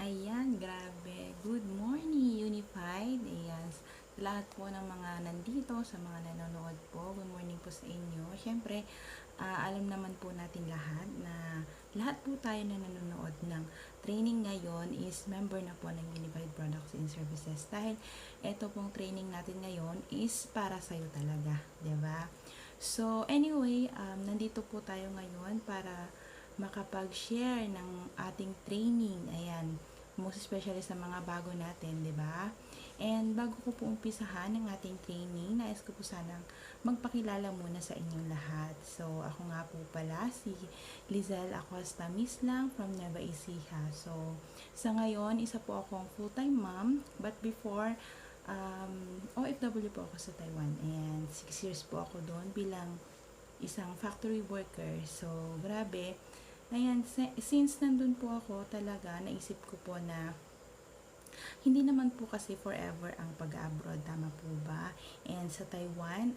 Ayan, grabe. Good morning, Unified. Ayan, sa lahat po ng mga nandito, sa mga nanonood po, good morning po sa inyo. Siyempre, alam naman po natin lahat na lahat po tayo na nanonood ng training ngayon is member na po ng Unified Products and Services. Dahil ito pong training natin ngayon is para sa'yo talaga, 'di ba? So, anyway, nandito po tayo ngayon para makapag-share ng ating training. Ayan, most especially sa mga bago natin, 'di ba? And bago ko po umpisahan ang ating training, nais ko po sanang magpakilala muna sa inyong lahat. So, ako nga po pala si Lizelle Acosta Mislang from Nueva Ecija. So, sa ngayon, isa po akong full-time mom, but before OFW po ako sa Taiwan, and 6 years po ako doon bilang isang factory worker. So, grabe. Ayan, since nandun po ako talaga, naisip ko po na hindi naman po kasi forever ang pag-abroad, tama po ba? And sa Taiwan,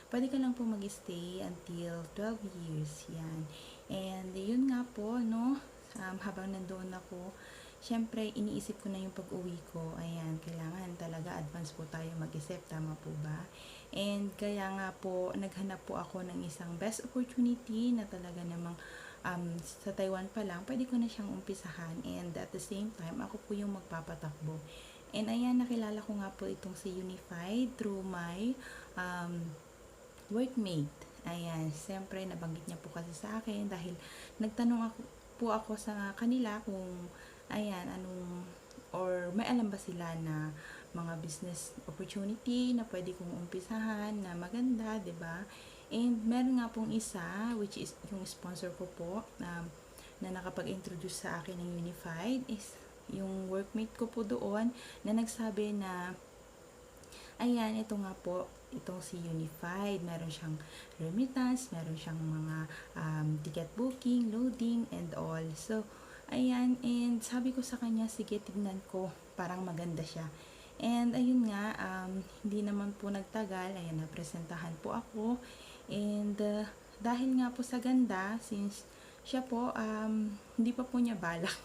pwede ka lang po mag-stay until 12 years, yan. And yun nga po, no, habang nandoon ako, syempre, iniisip ko na yung pag-uwi ko. Ayan, kailangan talaga advance po tayo mag-isip, tama po ba? And kaya nga po, naghanap po ako ng isang best opportunity na talaga namang sa Taiwan pa lang, pwede ko na siyang umpisahan. And at the same time, ako po yung magpapatakbo. And ayan, nakilala ko nga po itong si Unified through my workmate. Ayan, siyempre nabanggit niya po kasi sa akin dahil nagtanong ako sa kanila kung ayan, anong or may alam ba sila na mga business opportunity na pwede kong umpisahan na maganda, 'di ba? And meron nga pong isa which is yung sponsor ko po na nakapag-introduce sa akin ng Unified is yung workmate ko po doon na nagsabi na ayan, ito nga po, itong si Unified, meron siyang remittance, meron siyang mga ticket booking, loading, and all. So, ayan, and sabi ko sa kanya, sige, tignan ko, parang maganda siya. And ayun nga, hindi naman po nagtagal, ayan, napresentahan po ako. And dahil nga po sa ganda, since siya po, hindi pa po niya balak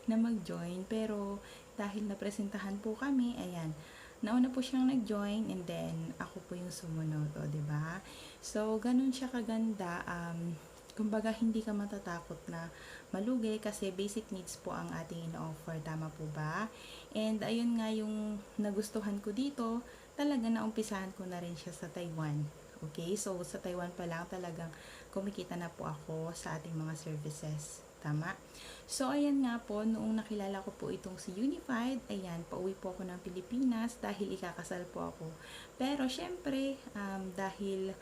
na mag-join, pero dahil napresentahan po kami, ayan, nauna po siyang nag-join and then ako po yung sumunod, o 'di ba? So ganun siya kaganda, kumbaga hindi ka matatakot na malugi kasi basic needs po ang ating ino-offer, tama po ba? And ayun nga yung nagustuhan ko dito, talaga naumpisahan ko na rin siya sa Taiwan. Okay, so sa Taiwan pa lang talagang kumikita na po ako sa ating mga services. Tama? So, ayan nga po, noong nakilala ko po itong si Unified, ayan, pauwi po ako ng Pilipinas dahil ikakasal po ako. Pero, syempre, dahil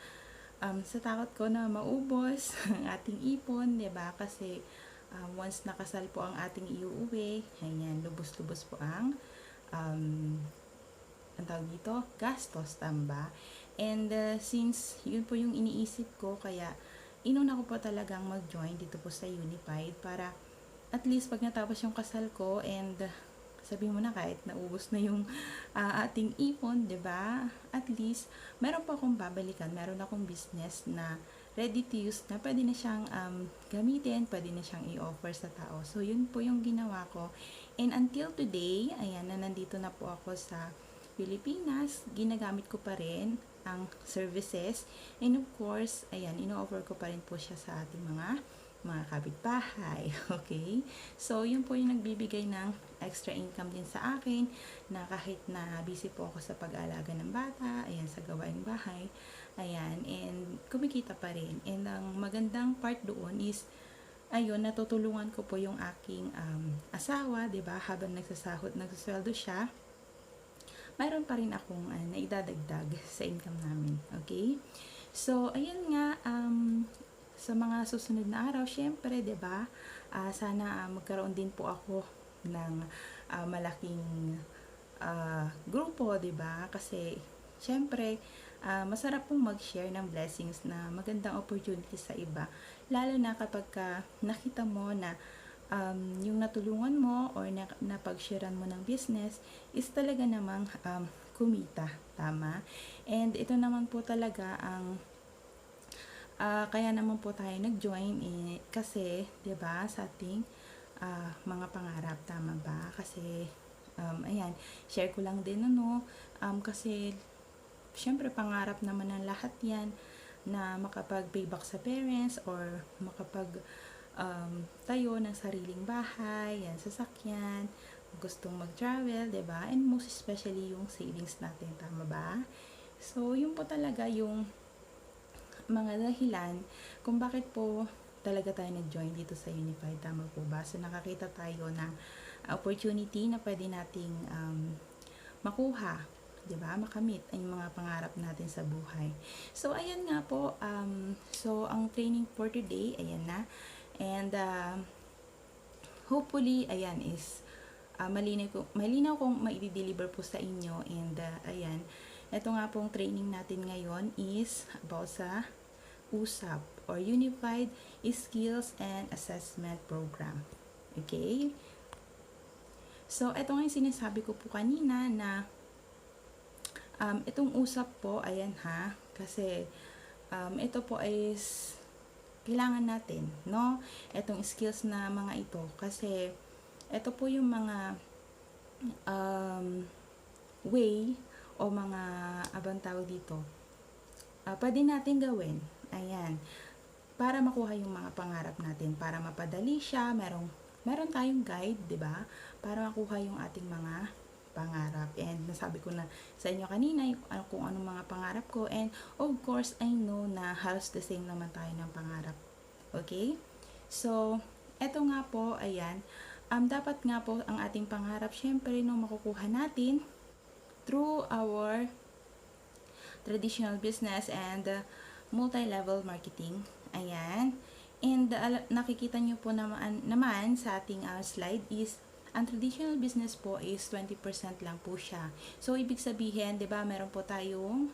sa takot ko na maubos ang ating ipon, 'di ba? Kasi, once nakasal po ang ating iuuwi, ayan, lubos-lubos po ang tawag dito, gastos, tamba. And since yun po yung iniisip ko, kaya inuna ko po talagang mag-join dito po sa Unified para at least pag natapos yung kasal ko and sabi mo na kahit naubos na yung ating ipon, 'di ba? At least meron pa akong babalikan, meron akong business na ready to use na pwede na siyang gamitin, pwede na siyang i-offer sa tao. So yun po yung ginawa ko. And until today, ayan na nandito na po ako sa Pilipinas, ginagamit ko pa rin ang services. And of course, ayan, ino-offer ko pa rin po siya sa ating mga kapitbahay. Okay? So, yun po yung nagbibigay ng extra income din sa akin na kahit na busy po ako sa pag-aalaga ng bata, ayan, sa gawaing bahay, ayan, and kumikita pa rin. And ang magandang part doon is, ayun, natutulungan ko po yung aking asawa, 'di ba? Habang nagsasweldo siya, mayroon pa rin akong naidadagdag sa income namin. Okay? So, ayan nga, sa mga susunod na araw, syempre, 'di ba? Sana magkaroon din po ako ng malaking grupo, 'di ba? Kasi syempre, masarap pong mag-share ng blessings na magandang opportunity sa iba. Lalo na kapag nakita mo na yung natulungan mo or napag-sharean mo ng business is talaga namang kumita, tama? And ito naman po talaga ang kaya naman po tayo nag-join kasi 'di ba sa ating mga pangarap, tama ba? Kasi, ayan, share ko lang din, ano, kasi, syempre, pangarap naman ng lahat yan, na makapag-payback sa parents, or makapag, tayo ng sariling bahay, yan, sasakyan, gustong mag-travel, 'di ba? And most especially yung savings natin, tama ba? So, yun po talaga yung mga dahilan kung bakit po talaga tayo nag-join dito sa Unified, tama po ba? So, nakakita tayo ng opportunity na pwede nating makuha, 'di ba? Makamit ang mga pangarap natin sa buhay. So, ayan nga po, so ang training for today, ayan na. And hopefully, ayan is malinaw kong mai-deliver po sa inyo. And ayan, ito nga pong training natin ngayon is about sa USAP or Unified Skills and Assessment Program. Okay? So, ito nga yung sinasabi ko po kanina na itong USAP po, ayan ha, kasi ito po is kailangan natin, no? Itong skills na mga ito, kasi ito po yung mga way o mga abang tawag dito, pwede natin gawin, ayan, para makuha yung mga pangarap natin, para mapadali siya, meron tayong guide, 'di ba? Para makuha yung ating mga pangarap. And nasabi ko na sa inyo kanina kung anong mga pangarap ko, and of course I know na halos the same naman tayo ng pangarap. Okay? So, eto nga po, ayan, dapat nga po ang ating pangarap syempre no makukuha natin through our traditional business and multi-level marketing. Ayan. And nakikita nyo po naman sa ating slide is ang traditional business po is 20% lang po siya. So, ibig sabihin, 'di ba, meron po tayong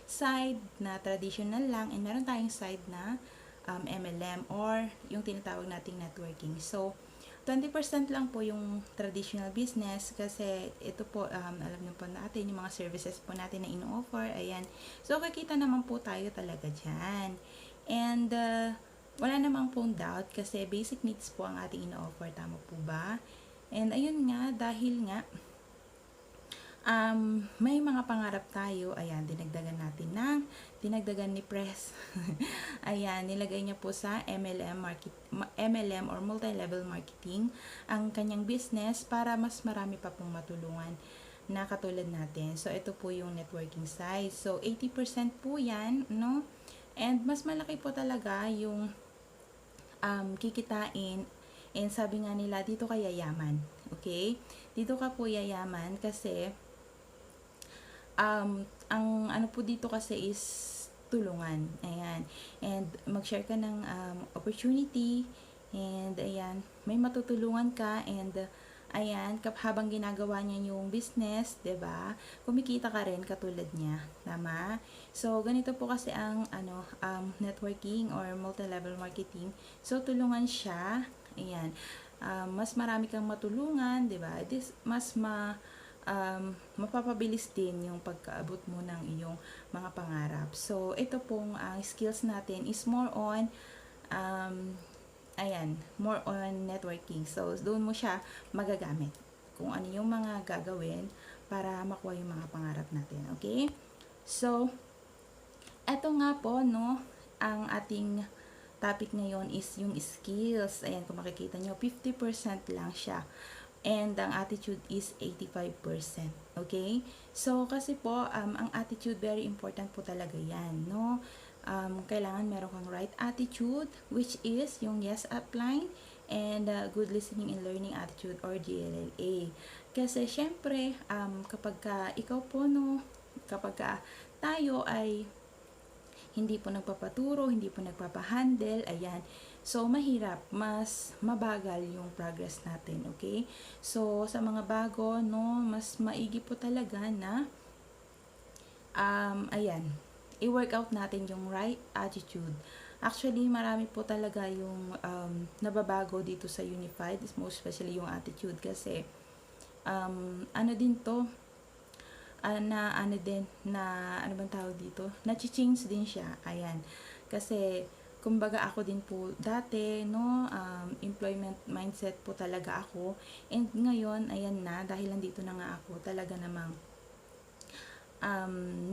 side na traditional lang, and meron tayong side na MLM or yung tinatawag nating networking. So, 20% lang po yung traditional business kasi ito po, alam niyo po natin yung mga services po natin na ino-offer. Ayan. So, kikita naman po tayo talaga dyan. And, wala namang pong doubt kasi basic needs po ang ating ino-offer, tama po ba? And ayun nga, dahil nga may mga pangarap tayo, ayan, dinagdagan ni Press. Ayan, nilagay niya po sa MLM or multi-level marketing ang kanyang business para mas marami pa pong matulungan na katulad natin. So, ito po yung networking side. So, 80% po yan, no? And mas malaki po talaga yung kikitain, and sabi nga nila dito ka yayaman, okay? Dito ka po yayaman kasi ang ano po dito kasi is tulungan, ayan, and mag-share ka ng opportunity, and ayan, may matutulungan ka, and ayan, habang ginagawa niya yung business, 'di ba? Kumikita ka rin katulad niya, tama? So, ganito po kasi ang networking or multi-level marketing. So, tulungan siya. Ayan. Mas marami kang matulungan, 'di ba? Mas mapapabilis din yung pagkaabot mo ng iyong mga pangarap. So, ito pong skills natin is more on more on networking. So, doon mo siya magagamit. Kung ano yung mga gagawin para makuha yung mga pangarap natin. Okay? So, eto nga po, no, ang ating topic ngayon is yung skills. Ayan, kung makikita nyo, 50% lang siya. And ang attitude is 85%. Okay? So, kasi po, ang attitude, very important po talaga yan, no? Kailangan meron kang right attitude, which is yung yes upline, and good listening and learning attitude or GLLA. Kasi syempre, kapag ikaw po, no, kapag tayo ay hindi po nagpapaturo, hindi po nagpapahandle, ayan, so mahirap, mas mabagal yung progress natin, okay? So, sa mga bago, no, mas maigi po talaga na i-workout natin yung right attitude. Actually, marami po talaga yung nababago dito sa Unified, most especially yung attitude, kasi din to, ano bang tawag dito? Na-change din siya, ayan. Kasi kumbaga ako din po dati, no, employment mindset po talaga ako. And ngayon, ayan na, dahil nandito na nga ako, talaga namang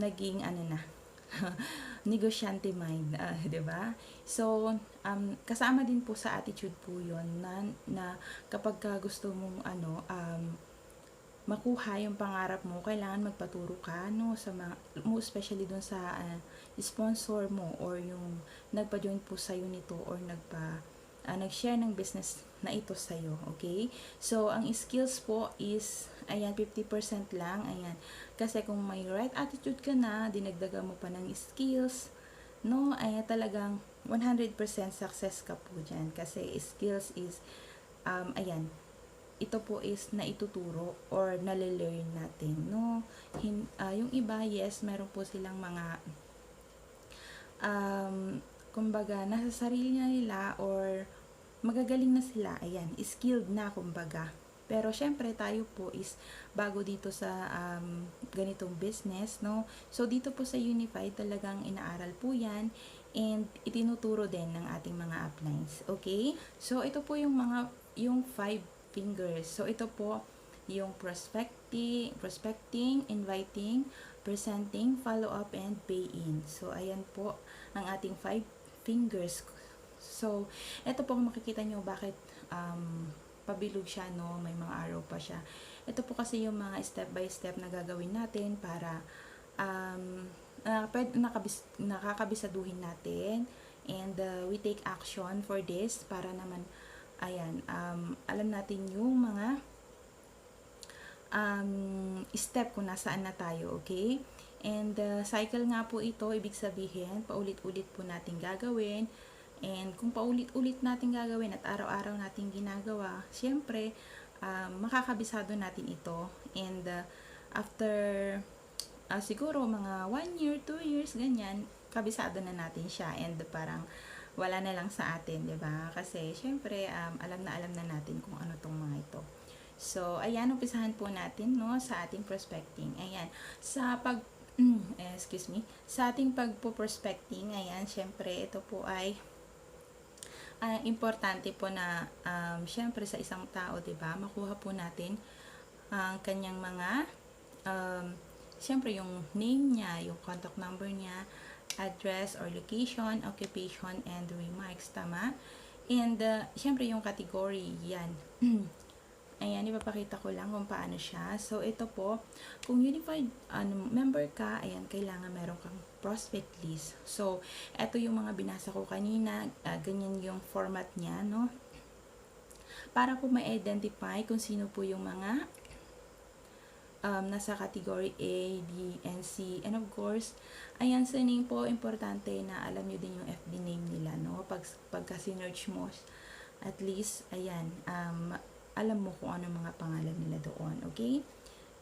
naging ano na, negosyante mind, 'di ba? So, kasama din po sa attitude po 'yon na kapag gusto mong makuha yung pangarap mo, kailangan magpaturo ka, no, sa mga, mo especially doon sa sponsor mo or yung nagpa-join po sa'yo nito or nag-share ng business na ito sa'yo, okay? So, ang skills po is, ayan, 50% lang, ayan. Kasi kung may right attitude ka na, dinagdagan mo pa ng skills, no, ay talagang 100% success ka po dyan. Kasi skills is, ayan, ito po is naituturo or nalelearn natin, no? Yung iba, yes, meron po silang mga kumbaga nasa sarili na nila or magagaling na sila, ayan, skilled na kumbaga. Pero syempre tayo po is bago dito sa ganitong business, no? So dito po sa Unified talagang inaaral po 'yan and itinuturo din ng ating mga uplines, okay? So ito po yung 5 fingers. So, ito po yung prospecting, inviting, presenting, follow-up, and pay-in. So, ayan po ang ating 5 fingers. So, ito po kung makikita nyo bakit pabilog siya, no? May mga arrow pa siya. Ito po kasi yung mga step by step na gagawin natin para nakakabisaduhin natin and we take action for this para naman ayan, alam natin yung mga step kung nasaan na tayo, okay? And cycle nga po ito, ibig sabihin, paulit-ulit po natin gagawin. And kung paulit-ulit natin gagawin at araw-araw natin ginagawa, syempre, makakabisado natin ito. And after, siguro mga 1 year, 2 years, ganyan, kabisado na natin siya. And parang, wala na lang sa atin, 'di ba? Kasi syempre alam na natin kung ano tong mga ito. So, ayan, umpisahan po natin, no, sa ating prospecting. Ayan, sa sa ating pagpo-prospecting, ayan, syempre ito po ay importante po na syempre sa isang tao, 'di ba? Makuha po natin ang kanyang mga syempre yung name niya, yung contact number niya, address or location, occupation, and remarks, tama? And, syempre yung category, yan. Ayan, ipapakita ko lang kung paano siya. So, ito po, kung Unified member ka, ayan, kailangan meron kang prospect list. So, ito yung mga binasa ko kanina, ganyan yung format niya, no? Para po ma-identify kung sino po yung mga nasa category A, B, and C. And of course, ayan, sa name po, importante na alam nyo din yung FB name nila, no? Pagka sinerch mo, at least, ayan, alam mo kung ano mga pangalan nila doon, okay?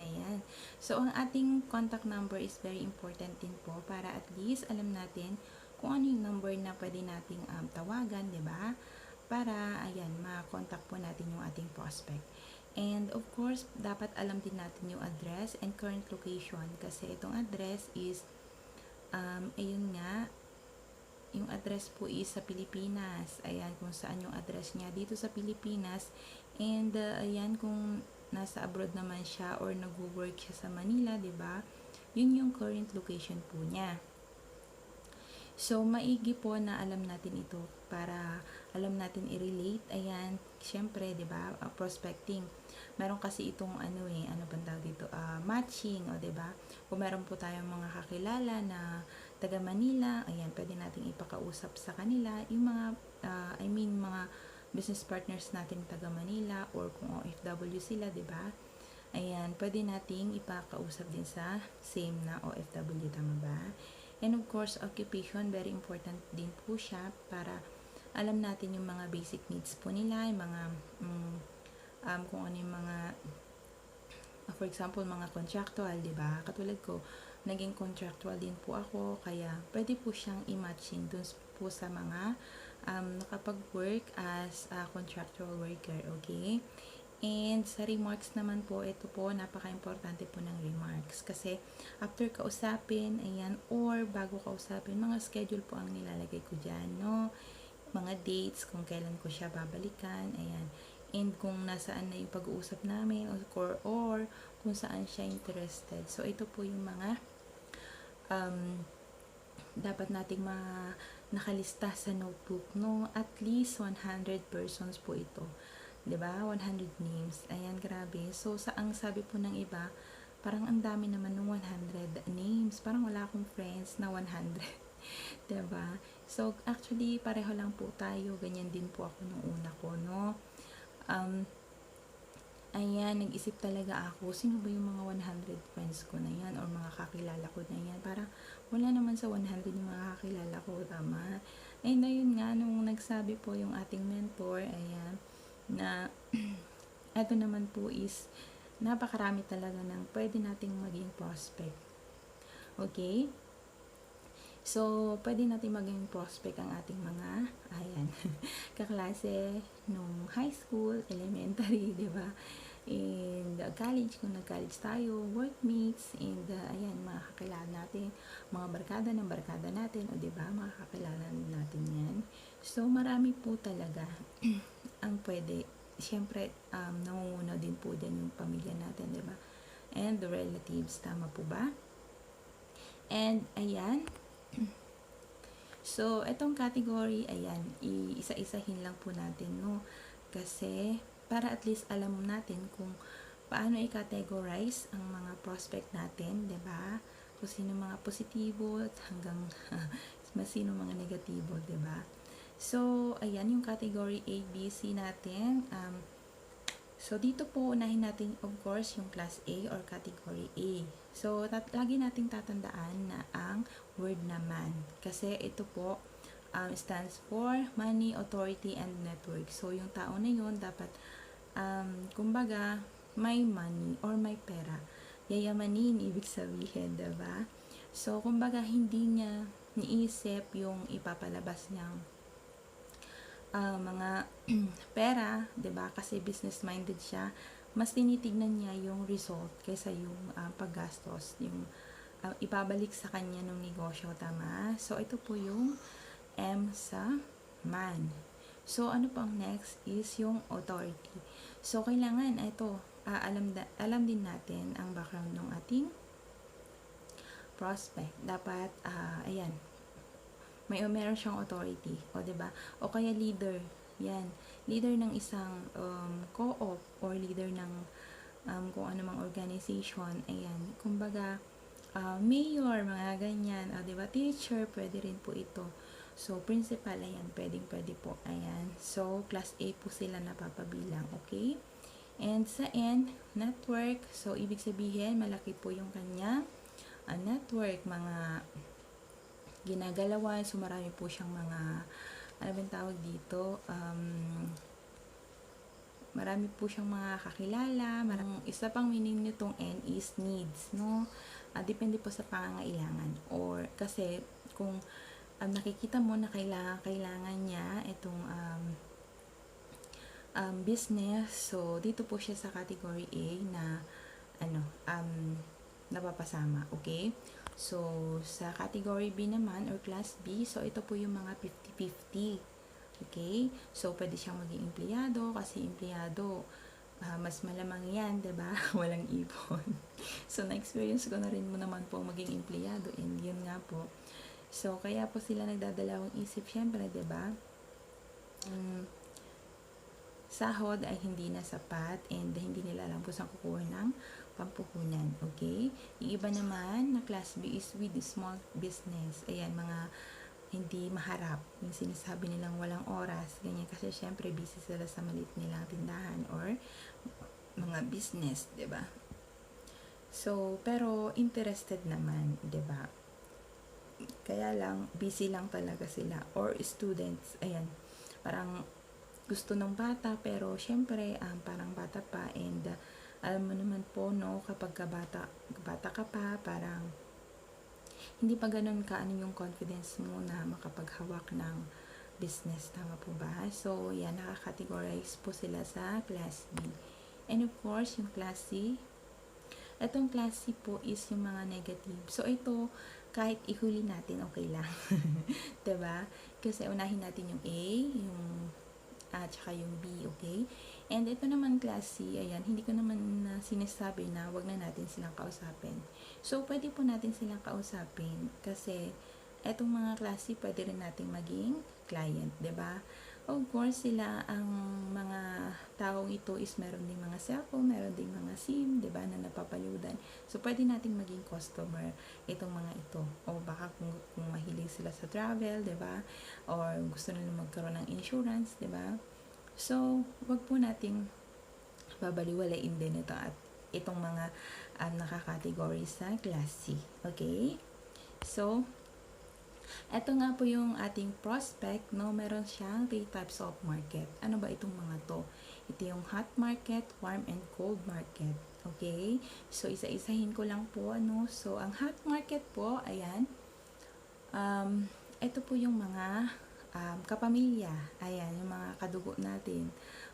Ayan. So, ang ating contact number is very important din po para at least alam natin kung ano yung number na pwede nating tawagan, di ba? Para, ayan, ma-contact po natin yung ating prospect. And of course, dapat alam din natin yung address and current location kasi itong address is ayun nga, yung address po is sa Pilipinas. Ayan, kung saan yung address niya dito sa Pilipinas. And ayan, kung nasa abroad naman siya or nag-work siya sa Manila, 'di ba? Yun yung current location po niya. So, maigi po na alam natin ito para alam natin i-relate. Ayan, syempre, 'di ba? Prospecting. Meron kasi itong ano bang tawag dito? Matching, o 'di ba? Kung meron po tayong mga kakilala na taga Manila, ayan, pwede nating ipakausap sa kanila yung mga mga business partners natin taga Manila or kung OFW sila, 'di ba? Ayan, pwede nating ipakausap din sa same na OFW, tama ba? And of course, occupation, very important din po siya para alam natin yung mga basic needs po nila, yung mga kung ano yung mga for example, mga contractual, di ba? Katulad ko, naging contractual din po ako, kaya pwede po siyang i-matching dun po sa mga nakapag-work as a contractual worker, okay? And sa remarks naman po, ito po, napaka-importante po ng remarks. Kasi after kausapin, ayan, or bago kausapin, mga schedule po ang nilalagay ko dyan, no? Mga dates, kung kailan ko siya babalikan, ayan. And kung nasaan na yung pag-uusap namin, or kung saan siya interested. So, ito po yung mga dapat nating nakalista sa notebook, no? At least 100 persons po ito. 'Di ba? 100 names. Ayan, grabe. So, ang sabi po ng iba, parang ang dami naman ng 100 names. Parang wala akong friends na 100. 'Di ba? So, actually, pareho lang po tayo. Ganyan din po ako nung una ko, no? Ayan, nag-isip talaga ako, sino ba yung mga 100 friends ko na yan or mga kakilala ko na yan? Para wala naman sa 100 yung mga kakilala ko, tama? And ayun nga, nung nagsabi po yung ating mentor, ayan, na eto naman po is napakarami talaga ng pwede nating maging prospect. Okay? So, pwede natin maging prospect ang ating mga, ayan, kaklase nung high school, elementary, di ba? And college, kung nag-college tayo, workmates, and ayan, mga kakilala natin, mga barkada ng barkada natin, o di ba, mga kakilala natin yan. So, marami po talaga ang pwede. Siyempre, nangunguna din po dyan yung pamilya natin, di ba? And the relatives, tama po ba? And, ayan, so, itong category, ayan, isa-isahin lang po natin, no? Kasi, para at least alam natin kung paano i-categorize ang mga prospect natin, 'di ba? Kung sino mga positibo at hanggang sino mga negatibo, 'di ba? So, ayan yung category A, B, C natin. So, dito po unahin natin, of course, yung class A or category A. So, lagi nating tatandaan na ang word naman. Kasi ito po stands for money, authority, and network. So, yung tao na yun dapat kumbaga, may money or may pera. Yayamanin, ibig sabihin, diba? So, kumbaga, hindi niya niisip yung ipapalabas niyang mga pera, diba? Kasi business-minded siya. Mas tinitignan niya yung result kaysa yung paggastos, yung ipabalik sa kanya ng negosyo, tama? So, ito po yung M sa man. So, ano pang next is yung authority. So, kailangan, ito, alam din natin ang background ng ating prospect. Dapat, ayan, meron siyang authority, o diba? O kaya leader, yan, leader ng isang co-op or leader ng kung ano mang organization, ayan, kumbaga, mayor, mga ganyan, o diba? Teacher, pwede rin po ito. So, principal, ayan, pwede po, ayan. So, class A po sila napapabilang, okay? And sa N, network. So, ibig sabihin, malaki po yung kanya network, mga ginagalawan. So, marami po siyang mga, ano ba tawag dito? Marami po siyang mga kakilala. Isa pang meaning nitong N is needs, no? Depende po sa pangangailangan. Or, kasi, kung nakikita mo na kailangan niya itong business, so dito po siya sa category A na napapasama, okay? So, sa category B naman or class B, so ito po yung mga 50-50, okay? So, pwede siyang maging empleyado kasi empleyado, mas malamang yan, diba? Walang ipon. So, na-experience ko na rin mo naman po maging empleyado, and yun nga po. So, kaya po sila nagdadalawang isip, syempre, diba? Sahod ay hindi na sapat and hindi nila alam kung saan kukuha ng pampuhunan, okay? Yung iba naman na class B is with small business. Ayan, mga hindi maharap. Yung sinasabi nilang walang oras, ganyan. Kasi syempre, busy sila sa maliit nilang tindahan or mga business, diba? So, pero interested naman, diba? Kaya lang, busy lang talaga sila. Or students, ayan, parang gusto ng bata, pero syempre, parang bata pa, and alam mo naman po, no, kapag bata ka pa, parang hindi pa ganun yung confidence mo na makapaghawak ng business, tama po ba? So, yan, nakakategorize po sila sa class B. And of course, yung class C. Itong class C po is yung mga negative. So, ito, kahit ihuli natin, okay lang. 'Di ba? Kasi unahin natin yung A, yung tsaka yung B, okay? And ito naman class C, ayan, hindi ko naman sinasabi na wag na natin silang kausapin. So, pwede po natin silang kausapin kasi etong mga class C, pwede rin nating maging client, 'di ba? Of course, sila ang mga taong ito is meron ding mga cellphone, meron ding mga SIM, 'di ba, na napapaludan. So, pwede nating maging customer itong mga ito. O baka kung mahilig sila sa travel, 'di ba? Or gusto nila magkaroon ng insurance, 'di ba? So, wag po nating babaliwalain din ito at itong mga nakakategory sa class C. Okay? So, ito nga po yung ating prospect, no? Meron siyang 3 types of market. Ano ba itong mga to? Ito yung hot market, warm and cold market. Okay? So, isa-isahin ko lang po, ano? So, ang hot market po, ayan, ito po yung mga kapamilya. Ayan, yung mga kadugo natin.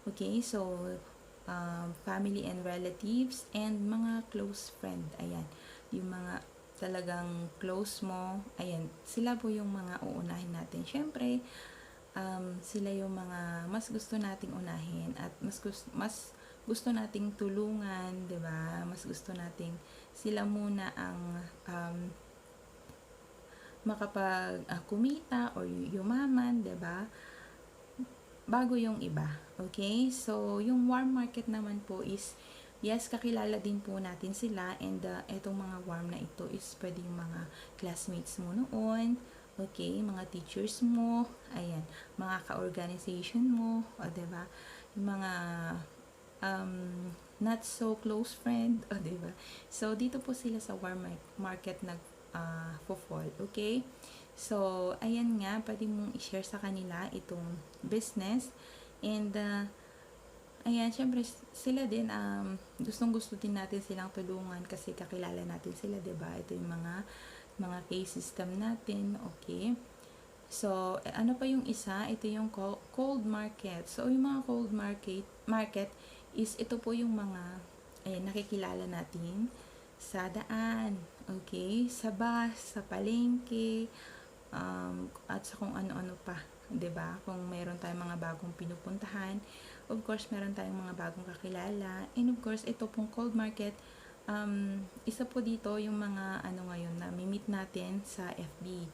Okay? So, family and relatives and mga close friend. Ayan, yung mga talagang close mo, ayan, sila po yung mga uunahin natin. Syempre, sila yung mga mas gusto nating unahin at mas gusto nating tulungan, 'di ba? Mas gusto nating sila muna ang makapag kumita or yumaman, 'di ba? Bago yung iba. Okay? So, yung warm market naman po is yes, kakilala din po natin sila and etong mga warm na ito is pwedeng mga classmates mo noon, okay, mga teachers mo, ayan, mga ka-organization mo, o diba, yung mga not so close friend, o diba. So, dito po sila sa warm market fall, okay? So, ayan nga, pwede mong i-share sa kanila itong business and ayan, syempre sila din gustong-gusto din natin silang tulungan kasi kakilala natin sila, 'di ba? Ito yung mga case system natin, okay? So, ano pa yung isa? Ito yung cold market. So, yung mga cold market is ito po yung mga nakikilala natin sa daan, okay? Sa bus, sa palengke, at sa kung ano-ano pa, 'di ba? Kung mayroon tayong mga bagong pinupuntahan, of course, meron tayong mga bagong kakilala. And of course, ito pong cold market, isa po dito yung mga ngayon na meet natin sa FB.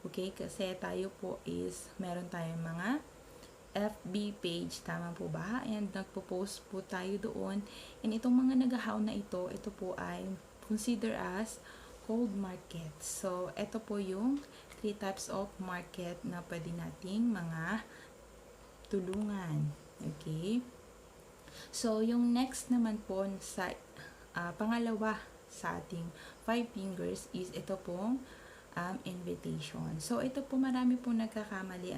Okay? Kasi tayo po is meron tayong mga FB page, tama po ba? And nagpo-post po tayo doon. And itong mga nagahaw na ito po ay consider as cold market. So, ito po yung 3 types of market na pwede nating mga tulungan. Okay? So, yung next naman po sa pangalawa sa ating 5 fingers is ito pong invitation. So, ito po marami po nagkakamali.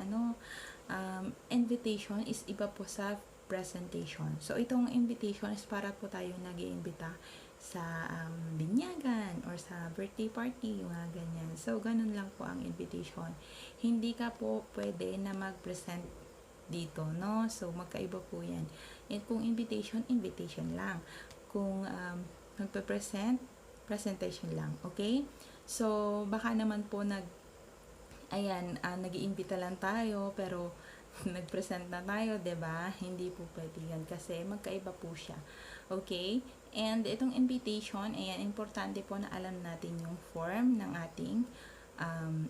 Invitation is iba po sa presentation. So, itong invitation is para po tayo nag-iimbita sa binyagan or sa birthday party, mga ganyan. So, ganun lang po ang invitation. Hindi ka po pwede na mag-present dito, no? So, magkaiba po yan. And kung invitation lang. Kung magpe-present, presentation lang. Okay? So, baka naman po nag-iimbita lang tayo, pero nag-present na tayo, 'di ba? Hindi po pwede yan kasi magkaiba po siya. Okay? And itong invitation, ayan, importante po na alam natin yung form ng ating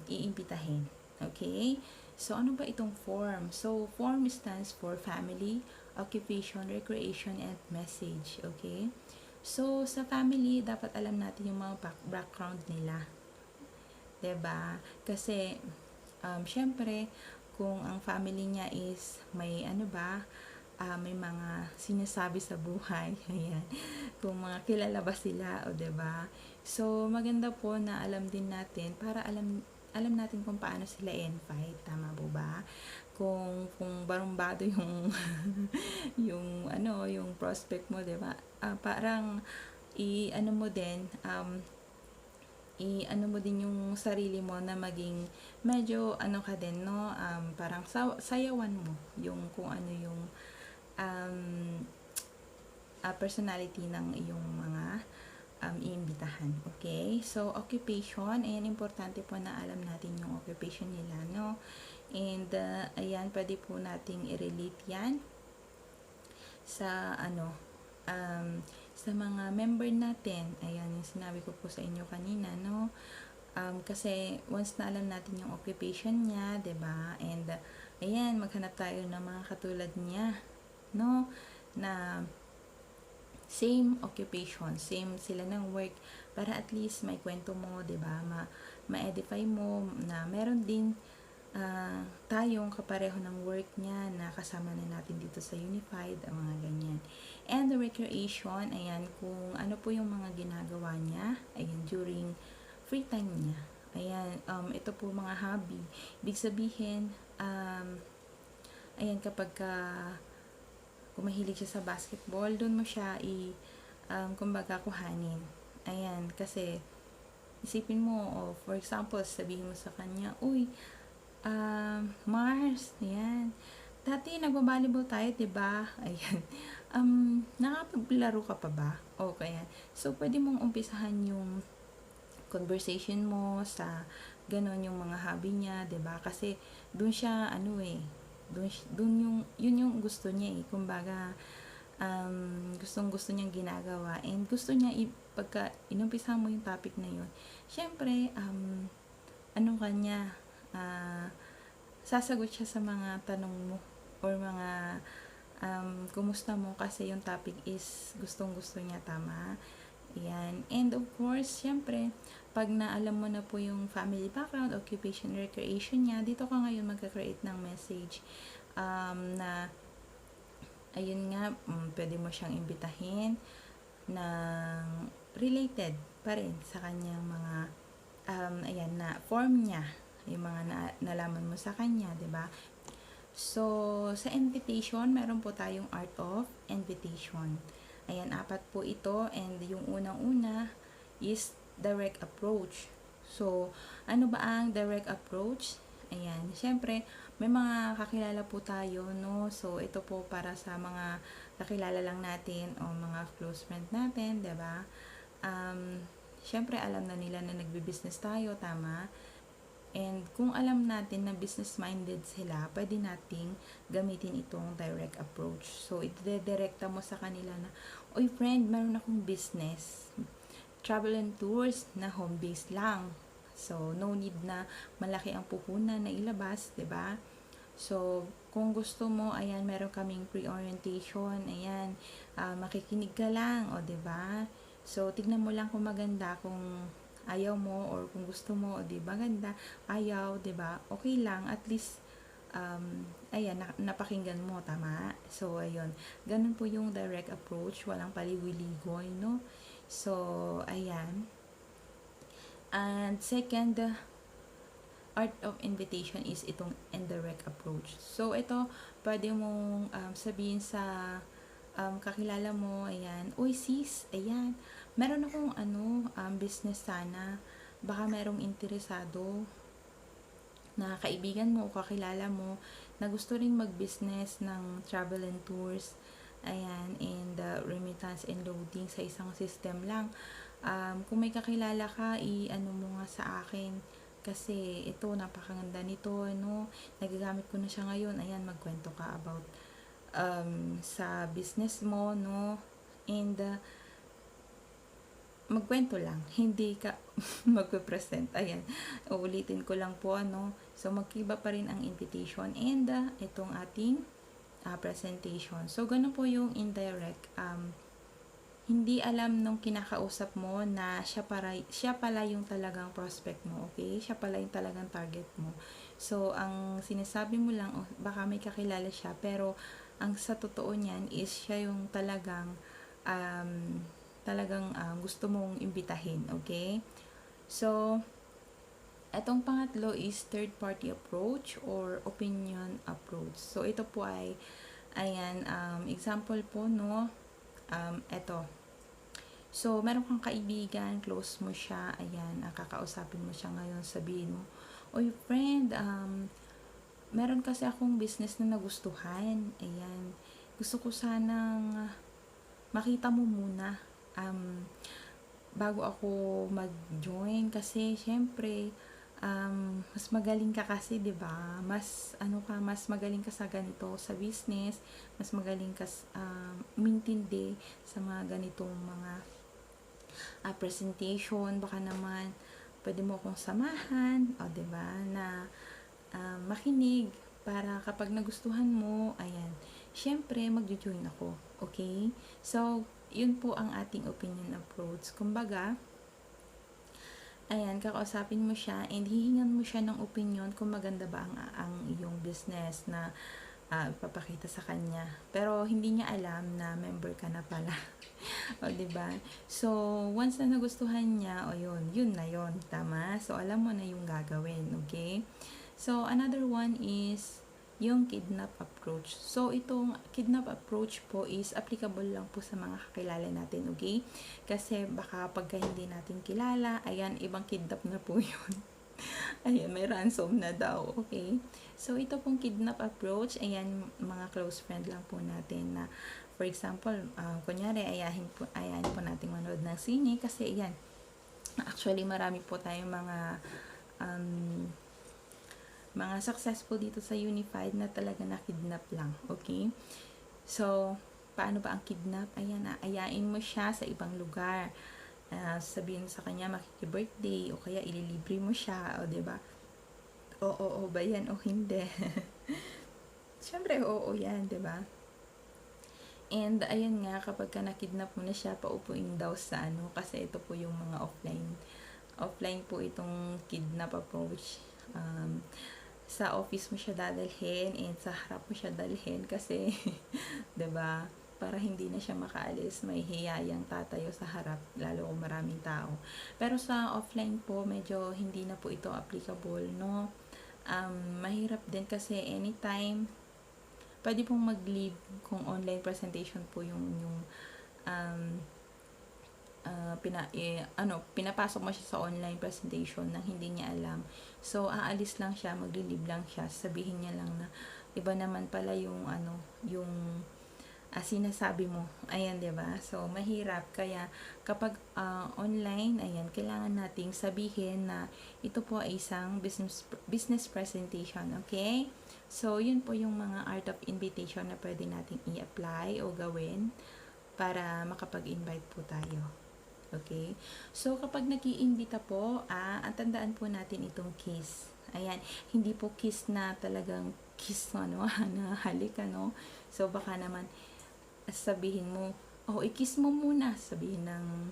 iimbitahin. Okay? So, ano ba itong form? So, form stands for family, occupation, recreation, and message. Okay? So, sa family, dapat alam natin yung mga background nila. 'Di ba? Kasi, syempre, kung ang family niya is may may mga sinasabi sa buhay, ayan, kung mga kilala ba sila, o 'di ba? So, maganda po na alam din natin para alam natin kung paano sila invite, tama po ba? Kung barumbado yung yung prospect mo, 'di ba? Parang mo din mo din yung sarili mo na maging medyo ka din, no? Parang sayawan mo yung kung ano yung personality ng iyong mga iimbitahan. Okay? So, occupation, ayan, importante po na alam natin yung occupation nila, no? And, ayan, pwede po nating i-relate yan sa, sa mga member natin. Ayan, yung sinabi ko po sa inyo kanina, no? Kasi, once na alam natin yung occupation niya, 'di ba? And, ayan, maghanap tayo ng mga katulad niya, no? Na same occupation, same sila ng work, para at least may kwento mo, 'di ba? Ma-edify mo na meron din tayong kapareho ng work niya na kasama na natin dito sa Unified, ang mga ganyan. And the recreation, ayan, kung ano po yung mga ginagawa niya, ayan, during free time niya. Ayan, ito po mga hobby. Ibig sabihin, ayan, kapag kung mahilig siya sa basketball, doon mo siya kumbaga, kuhanin. Ayan, kasi isipin mo, for example, sabihin mo sa kanya, uy, Mars, ayan. Dati nagba-volleyball tayo, 'di ba? Ayan. Nakapaglaro ka pa ba? Okay. So, pwede mong umpisahan yung conversation mo sa ganon yung mga hobby niya, 'di ba? Kasi doon siya doon yung gusto niya eh. Kumbaga, gustong-gusto niyang ginagawa, and gusto niya pagka inumpisa mo yung topic na yun. Syempre, kanya, sasagot siya sa mga tanong mo or mga kumusta mo, kasi yung topic is gustong-gusto niya, tama? Ayan. And of course, syempre, pag naalam mo na po yung family background, occupation, recreation niya, dito ka ngayon magka-create ng message na ayun nga, pwede mo siyang imbitahin ng related pa rin sa kanyang mga ayan, na form niya, yung mga nalaman mo sa kanya, 'di ba? So, sa invitation, meron po tayong art of invitation. Ayan, 4 po ito, and yung unang-una is direct approach. So, ano ba ang direct approach? Ayan, syempre, may mga kakilala po tayo, no? So, ito po para sa mga kakilala lang natin o mga close friend natin, 'di ba? Syempre, alam na nila na nagbi-business tayo, tama? And kung alam natin na business-minded sila, pwede nating gamitin itong direct approach. So, ide-direkta mo sa kanila na, oy friend, meron akong business. Travel and tours na home-based lang. So, no need na malaki ang puhunan na ilabas, 'di ba? So, kung gusto mo, ayan, meron kaming pre-orientation, ayan, makikinig ka lang, o 'di ba? So, tignan mo lang kung maganda, kung ayaw mo, or kung gusto mo, o 'di ba ganda, ayaw, 'di ba? Okay lang, at least ayan, napakinggan mo, tama? So, ayun, ganun po yung direct approach, walang paligoy-ligoy, no? So, ayan. And second, art of invitation is itong indirect approach. So, ito, pwede mong sabihin sa kakilala mo, ayan, uy sis, ayan, meron akong business sana, baka merong interesado na kaibigan mo o kakilala mo na gusto ring mag-business ng travel and tours, ayan, and remittance and loading sa isang system lang. Kung may kakilala ka, i-ano mo nga sa akin, kasi ito, napakaganda nito, no? Nagagamit ko na siya ngayon. Ayan, magkwento ka about sa business mo, no? And magkwento lang, hindi ka magpe-present. Ayan, uulitin ko lang po, no? So, magkiba pa rin ang invitation and itong ating presentation. So, ganun po yung indirect. Hindi alam nung kinakausap mo na siya pala yung talagang prospect mo, okay? Siya pala yung talagang target mo. So, ang sinasabi mo lang, baka may kakilala siya, pero ang sa totoo niyan is siya yung talagang gusto mong imbitahin, okay? So, etong pangatlo is third party approach or opinion approach. So, ito po ay, ayan, example po, no? Eto. So, meron kang kaibigan, close mo siya, ayan, kakausapin mo siya ngayon, sabihin mo, oy friend, meron kasi akong business na nagustuhan, ayan, gusto ko sanang makita mo muna bago ako mag-join, kasi syempre mas magaling ka kasi, 'di ba? Mas magaling ka sa ganito sa business, mas magaling ka umintindi sa mga ganitong mga presentation. Baka naman pwede mo akong samahan, o 'di ba, na makinig para kapag nagustuhan mo, ayan, syempre magjo-join ako. Okay? So, yun po ang ating opinion approach. Kumbaga, ayan, kakausapin mo siya and hihingan mo siya ng opinion kung maganda ba ang iyong business na ipapakita sa kanya. Pero hindi niya alam na member ka na pala. O, diba? So, once na nagustuhan niya, o yun na yun. Tama? So, alam mo na yung gagawin. Okay? So, another one is yung kidnap approach. So, itong kidnap approach po is applicable lang po sa mga kakilala natin, okay? Kasi baka pagka hindi natin kilala, ayan, ibang kidnap na po yun. Ayan, may ransom na daw, okay? So, ito pong kidnap approach, ayan, mga close friend lang po natin na, for example, kunyari, ayahin po natin manood ng sine kasi, ayan, actually, marami po tayong mga successful dito sa Unified na talaga na-kidnap lang, okay? So, paano ba ang kidnap? Ayan, ayain mo siya sa ibang lugar. Sabihin sa kanya makiki-birthday o kaya ililibre mo siya, o 'di ba? Oo ba 'yan o hindi? Siyempre oo 'yan, 'di ba? And ayan nga, kapag ka na-kidnap mo na siya, paupuin daw sa kasi ito po yung mga offline po itong kidnap approach. Sa office mo siya dadalhin and sa harap mo siya dalhin kasi 'di ba, para hindi na siya makaalis, may hiyayang tatayo sa harap lalo kung maraming tao. Pero sa offline po, medyo hindi na po ito applicable, no? Mahirap din kasi anytime pwede pong mag-leave kung online presentation po yung pinapasok mo siya sa online presentation nang hindi niya alam. So, aalis lang siya, magli-leave lang siya, sabihin niya lang na iba naman pala yung sinasabi mo. Ayan, 'di ba? So, mahirap. Kaya kapag online, ayan, kailangan nating sabihin na ito po ay isang business presentation, okay? So, yun po yung mga art of invitation na pwede nating i-apply o gawin para makapag-invite po tayo. Okay? So, kapag nag-iimbita po, tandaan po natin itong kiss. Ayan, hindi po kiss na talagang kiss, na halika, no? So, baka naman, sabihin mo, i-kiss mo muna. Sabihin ng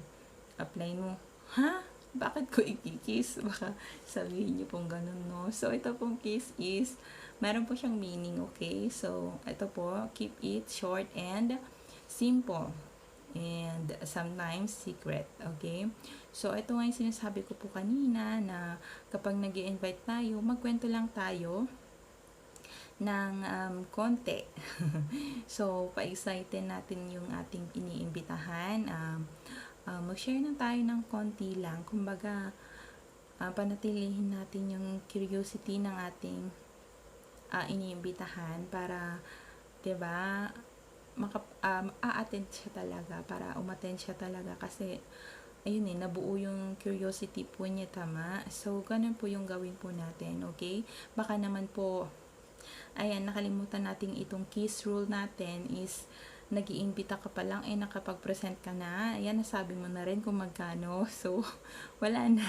apply mo, ha? Bakit ko i-kiss? Baka sabihin niyo pong ganun, no? So, ito pong kiss is, meron po siyang meaning, okay? So, ito po, keep it short and simple. And sometimes secret, okay? So, ito nga yung sinasabi ko po kanina na kapag nag-i-invite tayo, magkwento lang tayo ng konti. So, pa-excited natin yung ating iniimbitahan. Mag-share na tayo ng konti lang. Kumbaga, panatilihin natin yung curiosity ng ating iniimbitahan para, 'di ba, a-attend siya talaga, para umattend siya talaga kasi ayun nabuo yung curiosity po niya, tama? So, ganun po yung gawin po natin, okay? Baka naman po, ayan, nakalimutan natin itong kiss rule natin is nag-iimbita ka pa lang, nakapag-present ka na, ayan, nasabi mo na rin kung magkano, so, wala na.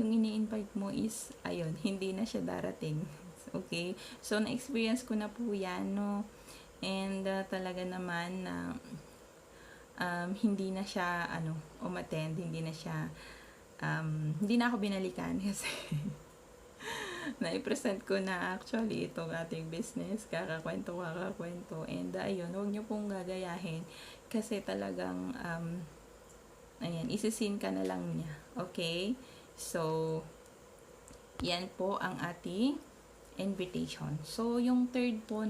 Yung ini-invite mo is, ayun, hindi na siya darating, okay? So, na-experience ko na po yan, no? And talaga naman na hindi na siya umattend, hindi na siya hindi na ako binalikan kasi na-present ko na actually itong ating business, kakakwento and ayun, huwag niyo pong gagayahin kasi talagang ayan, isisin ka na lang niya, okay? So, yan po ang ating invitation. So, yung third po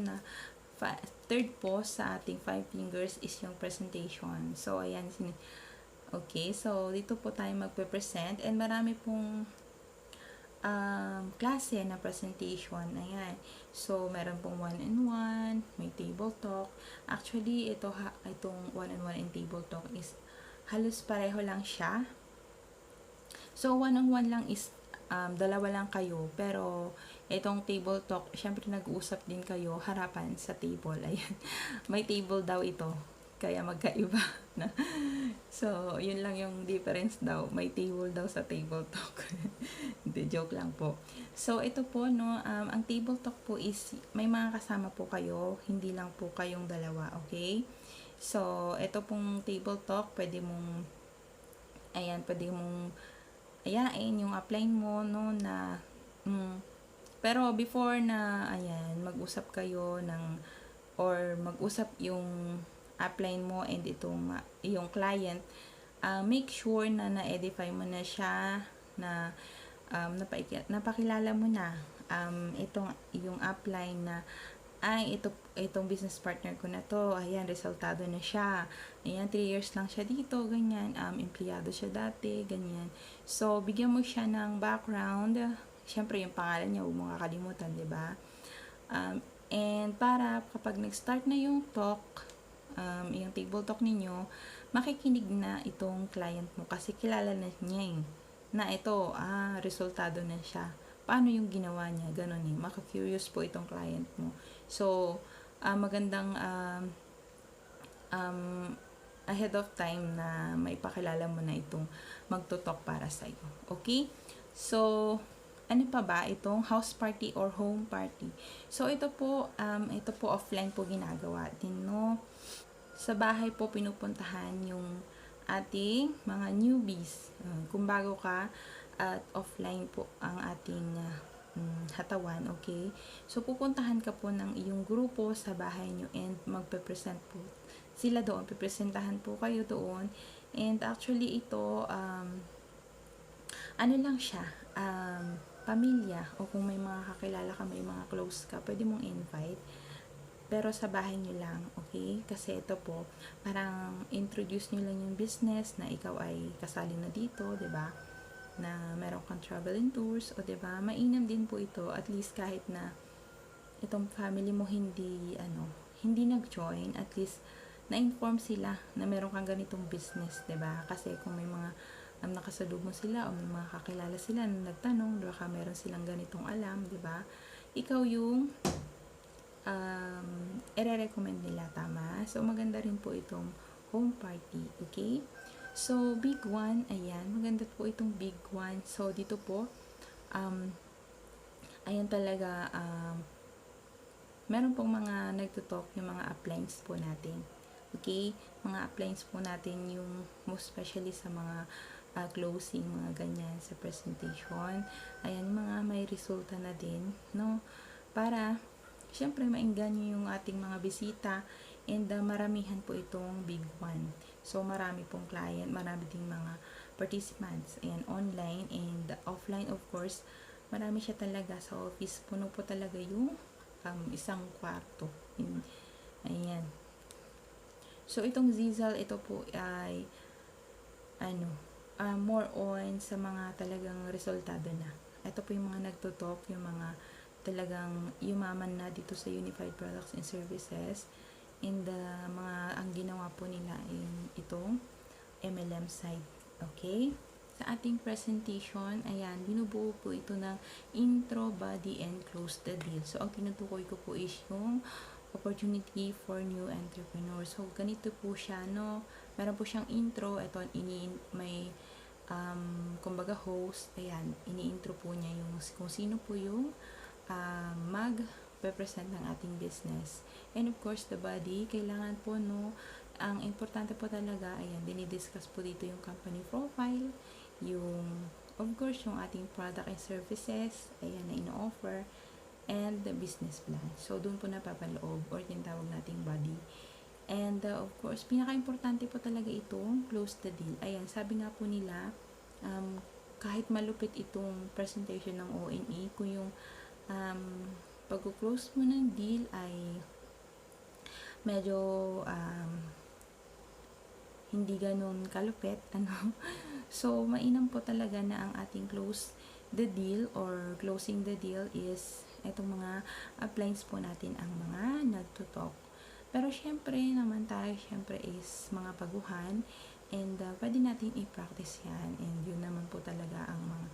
sa ating 5 fingers is yung presentation. So, ayan. Okay, so dito po tayo magpe-present and marami pong klase na presentation. Ayan. So, meron pong one-on-one, may table talk. Actually, itong one-on-one and table talk is halos pareho lang siya. So, one-on-one lang is dalawa lang kayo. Pero, itong table talk, syempre nag-uusap din kayo harapan sa table. Ayan. May table daw ito. Kaya magkaiba na. So, yun lang yung difference daw. May table daw sa table talk. Hindi, joke lang po. So, ito po, no, ang table talk po is, may mga kasama po kayo, hindi lang po kayong dalawa, okay? So, ito pong table talk, pwede mong ayain yung upline mo, no, na, pero before na, mag-usap kayo or mag-usap yung upline mo and yung client, make sure na na-edify mo na siya, na napakilala mo na yung upline na itong business partner ko na to, ayan, resultado na siya, ayan, 3 years lang siya dito, ganyan, empleyado siya dati, ganyan. So, bigyan mo siya ng background, syempre yung pangalan niya, huwag mo kakalimutan, diba? And para kapag nag-start na yung talk, yung table talk ninyo, makikinig na itong client mo kasi kilala na niya na ito, resultado na siya. Paano yung ginawa niya? Ganon Maka-curious po itong client mo. So, magandang ahead of time na maipakilala mo na itong magtutok para sa iyo. Okay? So, ano pa ba itong house party or home party? So, ito po offline po ginagawa din, no? Sa bahay po pinupuntahan yung ating mga newbies. Kung bago ka at offline po ang ating hatawan, okay? So, pupuntahan ka po ng iyong grupo sa bahay nyo and magpe-present po sila doon. Pipresentahan po kayo doon. And actually, ito, ano lang siya, pamilya, o kung may mga kakilala ka, may mga close ka, pwede mong invite. Pero sa bahay nyo lang, okay? Kasi ito po, parang introduce nyo lang yung business na ikaw ay kasali na dito, 'di ba? Na meron kang travel and tours, o 'di ba? Mainam din po ito, at least kahit na itong family mo hindi nag-join, at least na-inform sila na meron kang ganitong business, 'di ba? Kasi kung may mga nakasalubong sila o may mga kakilala sila na nagtanong, baka meron silang ganitong alam, 'di ba? Ikaw yung i-recommend nila, tama? So, maganda rin po itong home party, okay? So, big one, ayan, maganda po itong big one. So, dito po, ayan talaga, meron pong mga nagtutalk yung mga uplines po natin, okay? Mga uplines po natin yung most especially sa mga closing, mga ganyan, sa presentation. Ayan, mga may resulta na din, no? Para syempre, maingganyo yung ating mga bisita and maramihan po itong big one. So, marami pong client, marami ding mga participants. Ayan, online and offline, of course, marami siya talaga sa office. Puno po talaga yung isang kwarto. Ayan. So, itong Zizal, ito po ay more on sa mga talagang resultado na. Ito po yung mga nagtutok, yung mga talagang yumaman na dito sa Unified Products and Services, and ang ginawa po nila ay itong MLM site, okay? Sa ating presentation, ayan, binubuo po ito ng intro, body, and close the deal. So, ang tinutukoy ko po is yung opportunity for new entrepreneurs. So, ganito po siya, no? Meron po siyang intro, ito, may kumbaga host, ayan, ini-intro po niya yung kung sino po yung mag-represent ng ating business. And of course, the body, kailangan po, no, ang importante po talaga, ayan, dinidiscuss po dito yung company profile, yung, of course, yung ating product and services, ayan, na ino-offer, and the business plan. So, doon po napapaloob, or tinatawag nating body. And, of course, pinaka-importante po talaga itong close the deal. Ayan, sabi nga po nila, kahit malupit itong presentation ng ONE, kung yung pag-close mo ng deal ay medyo hindi ganun kalupit, so mainam po talaga na ang ating close the deal or closing the deal is itong mga uplines po natin ang mga nagtutok. Pero syempre naman tayo, syempre is mga baguhan, and pwede natin i-practice yan, and yun naman po talaga ang mga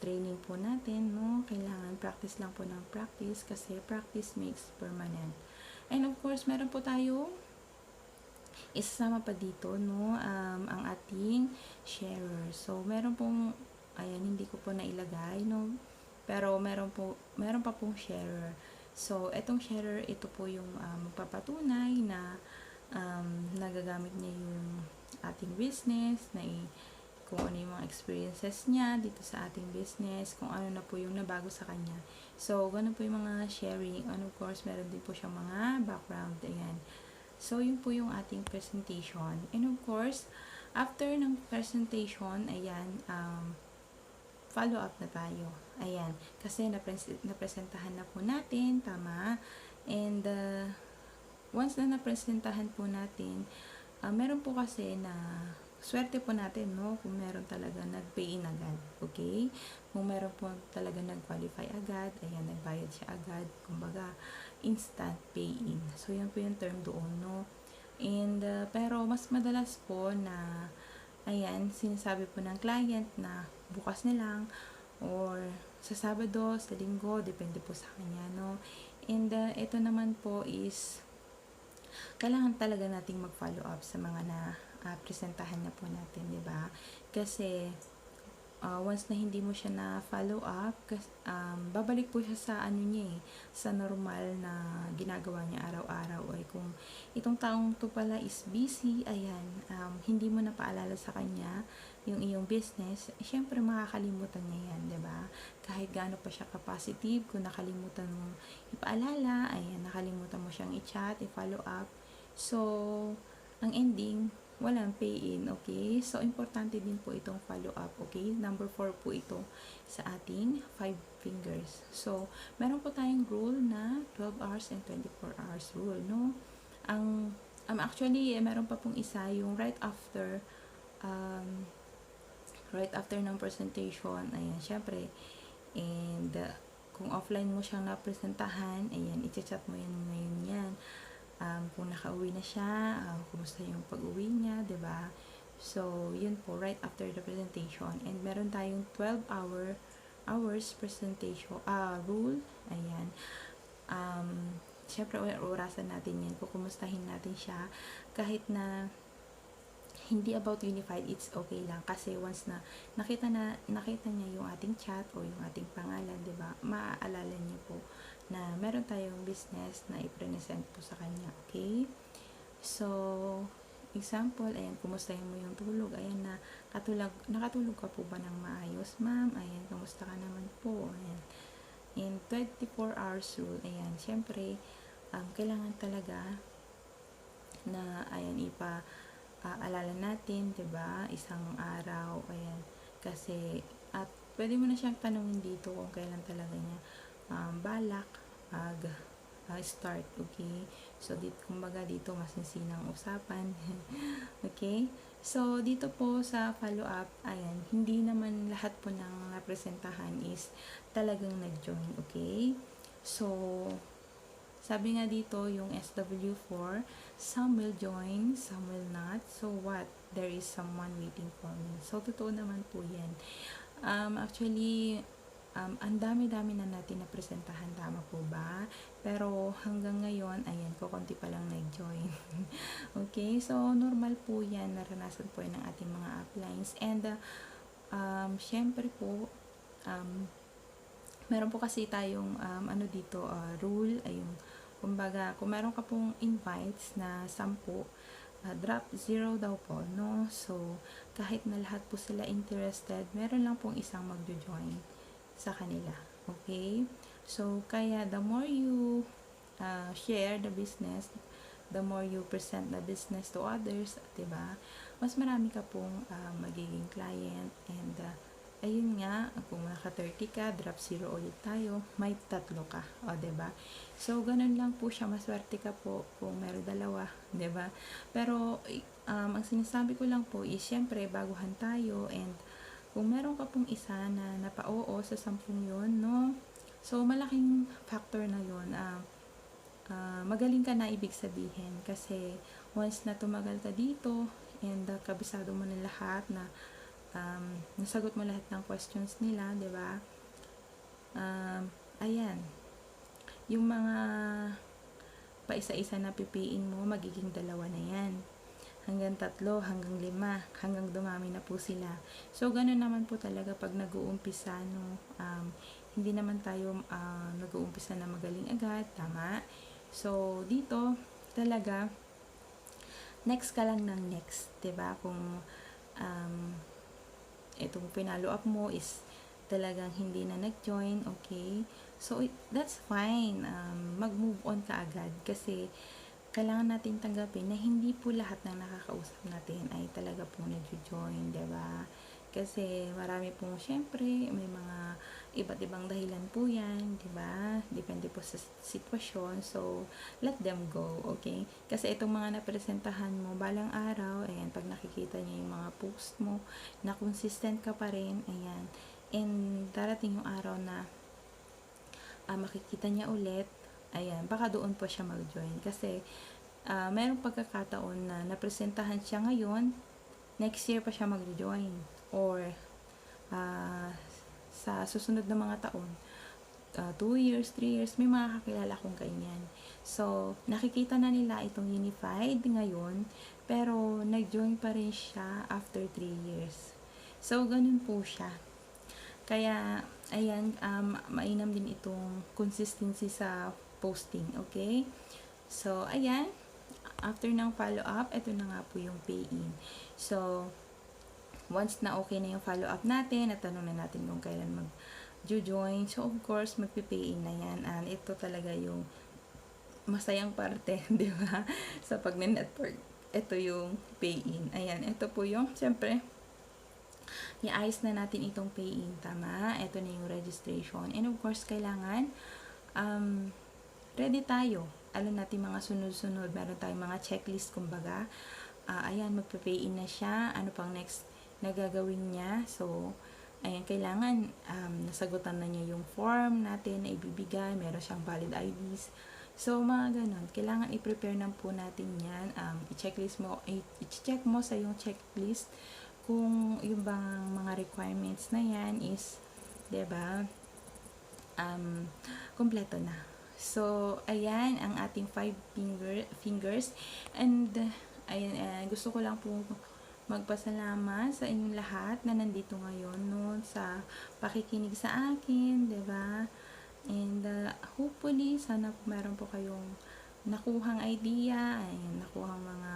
training po natin, no? Kailangan practice lang po ng practice, kasi practice makes permanent. And of course, meron po tayo isasama pa dito, no, ang ating sharer. So meron pong, ayan, hindi ko po nailagay, no, pero meron pa pong sharer. So etong sharer, ito po yung magpapatunay na nagagamit niya yung ating business, na kung ano yung mga experiences niya dito sa ating business, kung ano na po yung nabago sa kanya. So ganun po yung mga sharing, and of course meron din po siyang mga background. Ayan. So yun po yung ating presentation, and of course after ng presentation, ayan, follow up na tayo. Ayan, kasi napresentahan na po natin, tama, and once na napresentahan po natin, meron po kasi na swerte po natin, no, kung meron talaga nag-pay in agad, okay? Kung meron po talaga nag-qualify agad, ayan, nagbayad siya agad, kumbaga instant pay-in. So yan po yung term doon, no? And pero mas madalas po na, ayan, sinasabi po ng client na bukas na lang, or sa Sabado, sa Linggo, depende po sa kanya, no? And ito naman po is kailangan talaga nating mag-follow up sa mga na presentahan na po natin, di ba? Kasi once na hindi mo siya na follow up, babalik po siya sa ano niya sa normal na ginagawa niya araw-araw. Ay kung itong taong to pala is busy, ayan, hindi mo na paalala sa kanya yung iyong business, syempre makakalimutan niya yan, di ba? Kahit gaano pa siya ka-positive, kung nakalimutan mo ipaalala, ayan, nakalimutan mo siyang i-chat, i-follow up. So, ang ending, walang pay-in, okay? So, importante din po itong follow-up, okay? Number 4 po ito sa ating 5 fingers. So, meron po tayong rule na 12 hours and 24 hours rule, no? Actually, meron pa pong isa, yung right after ng presentation, ayan, syempre, and kung offline mo siyang napresentahan, ayan, i-chat mo yan ngayon yan. Kung nakauwi na siya, kumusta yung pag-uwi niya, 'di ba? So, yun po, right after the presentation. And meron tayong 12 hours presentation rule. Ayan. Syempre, orasan natin yan. Kukumustahin natin siya. Kahit na hindi about unified, it's okay lang. Kasi once na nakita niya yung ating chat o yung ating pangalan, 'di ba? Maaalala niya po na meron tayong business na i-present po sa kanya, okay? So, example, ayan, kumustahin mo yung tulog. Ayan, nakatulog ka po ba ng maayos, ma'am? Ayan, kumusta ka naman po? Ayan. In 24 hours rule, ayan, syempre, kailangan talaga na, ayan, alala natin, 'di ba? Isang araw, ayan. Kasi at pwede mo na siyang tanungin dito kung kailan talaga niya balak start, okay? So kumbaga dito masinsinang usapan. Okay? So dito po sa follow up, ayan, hindi naman lahat po ng napresentahan is talagang nag-join, okay? So sabi nga dito, yung SW4, some will join, some will not. So what? There is someone waiting for me. So, totoo naman po yan. Actually, ang dami-dami na natin na presentahan, tama po ba? Pero hanggang ngayon, ayan, kukunti pa lang nag-join. Okay? So, normal po yan. Naranasan po yan ng ating mga uplines. And, syempre po, meron po kasi tayong dito, rule, ayun, kumbaga, kung meron ka pong invites na 10, drop 0 daw po, no? So, kahit na lahat po sila interested, meron lang pong isang magjo-join sa kanila, okay? So, kaya the more you share the business, the more you present the business to others, diba? Mas marami ka pong magiging client, and ayun nga, kung naka 30 ka, drop 0 ulit tayo, may 3 ka, o diba? So, ganun lang po siya, maswerte ka po kung meron 2, diba? Pero, ang sinasabi ko lang po is, syempre, baguhan tayo, and kung meron ka pong isa na napa-oo sa 10 yun, no? So, malaking factor na yun. Magaling ka na ibig sabihin kasi once na tumagal ka dito and kabisado mo na lahat na nasagot mo lahat ng questions nila, di ba? Ayan. Yung mga paisa-isa na pipiin mo, magiging 2 na yan. Hanggang 3, hanggang 5, hanggang dumami na po sila. So, ganun naman po talaga pag nag-uumpisa, no? Hindi naman tayo nag-uumpisa na magaling agad, tama? So, dito, talaga, next ka lang ng next, diba? Kung itong pinalo up mo is talagang hindi na nag-join, okay? So, that's fine. Mag-move on ka agad kasi kailangan natin tanggapin na hindi po lahat ng nakakausap natin ay talaga po nag-join, diba? Kasi marami pong, syempre, may mga iba't ibang dahilan po yan, diba? Depende po sa sitwasyon. So, let them go, okay? Kasi itong mga napresentahan mo, balang araw, ayan, pag nakikita niya yung mga post mo, na consistent ka pa rin, ayan, and darating yung araw na makikita niya ulit, ayan, baka doon po siya mag-join. Kasi, mayroong pagkakataon na napresentahan siya ngayon, next year pa siya mag-join. Or, sa susunod na mga taon, 2 years, 3 years, may mga kakilala kong ganyan. So, nakikita na nila itong unified ngayon, pero nag-join pa rin siya after 3 years. So, ganun po siya. Kaya, ayan, mainam din itong consistency sa posting, okay? So, ayan, after ng follow-up, ito na nga po yung pay-in. So, once na okay na yung follow-up natin, at tanong na natin kung kailan mag-join, so of course, magpipay-in na yan. And ito talaga yung masayang parte, di ba? Sa pag-network, ito yung pay-in. Ayan, ito po yung, siyempre, i-ayos na natin itong pay-in, tama? Ito na yung registration. And of course, kailangan ready tayo. Alam natin mga sunod-sunod. Meron tayong mga checklist, kumbaga. Ayan, magpa-pay-in na siya. Ano pang next na gagawin niya? So, ayan, kailangan nasagutan na niya yung form natin na ibibigay. Meron siyang valid IDs. So, mga ganon. Kailangan i-prepare na po natin yan. I-checklist mo, i-check mo sa yung checklist kung yung bang mga requirements na yan is, diba, kompleto na. So, ayan, ang ating 5 fingers. And, ayan, gusto ko lang po magpasalamat sa inyong lahat na nandito ngayon, no, sa pakikinig sa akin, diba? And, hopefully, sana meron po kayong nakuhang idea, ayan, nakuhang mga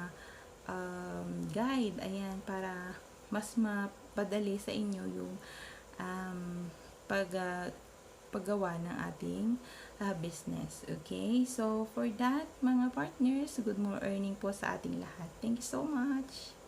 guide, ayan, para mas mapadali sa inyo yung paggawa ng ating business. Okay? So, for that, mga partners, good more earning po sa ating lahat. Thank you so much!